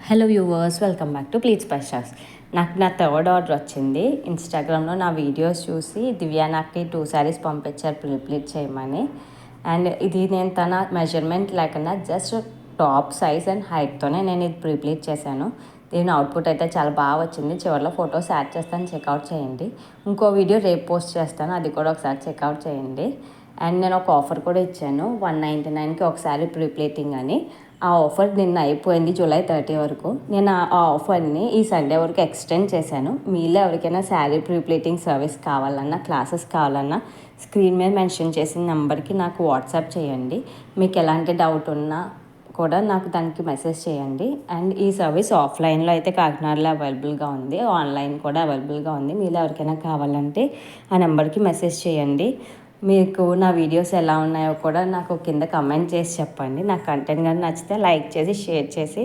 Hello viewers, welcome back to please specials. నాకు నా third order వచ్చింది. ఇన్స్టాగ్రామ్లో నా వీడియోస్ చూసి దివ్యా నాకు 2 శారీస్ పంపించారు ప్రిప్లీట్ చేయమని. అండ్ ఇది నేను తన మెజర్మెంట్ లేకుండా జస్ట్ టాప్ సైజ్ అండ్ హైట్తోనే నేను ఇది ప్రిప్లీట్ చేశాను. దీని అవుట్పుట్ అయితే చాలా బాగా వచ్చింది. చివరిలో ఫొటోస్ యాడ్ చేస్తాను, చెక్అవుట్ చేయండి. ఇంకో వీడియో రేపు పోస్ట్ చేస్తాను, అది కూడా ఒకసారి చెక్అవుట్ చేయండి. అండ్ నేను ఒక ఆఫర్ కూడా ఇచ్చాను, 199కి ఒకసారి ప్రీప్లేటింగ్ అని. ఆ ఆఫర్ నిన్న అయిపోయింది, జూలై 30 వరకు. నేను ఆ ఆఫర్ని ఈ సండే వరకు ఎక్స్టెండ్ చేశాను. మీలో ఎవరికైనా శారీ ప్రీప్లేటింగ్ సర్వీస్ కావాలన్నా, క్లాసెస్ కావాలన్నా స్క్రీన్ మీద మెన్షన్ చేసిన నెంబర్కి నాకు వాట్సాప్ చేయండి. మీకు ఎలాంటి డౌట్ ఉన్నా కూడా నాకు దానికి మెసేజ్ చేయండి. అండ్ ఈ సర్వీస్ ఆఫ్లైన్లో అయితే కాకినాడలో అవైలబుల్గా ఉంది, ఆన్లైన్ కూడా అవైలబుల్గా ఉంది. మీలో ఎవరికైనా కావాలంటే ఆ నెంబర్కి మెసేజ్ చేయండి. మీకు నా వీడియోస్ ఎలా ఉన్నాయో కూడా నాకు కింద కమెంట్ చేసి చెప్పండి. నా కంటెంట్ కానీ నచ్చితే లైక్ చేసి, షేర్ చేసి,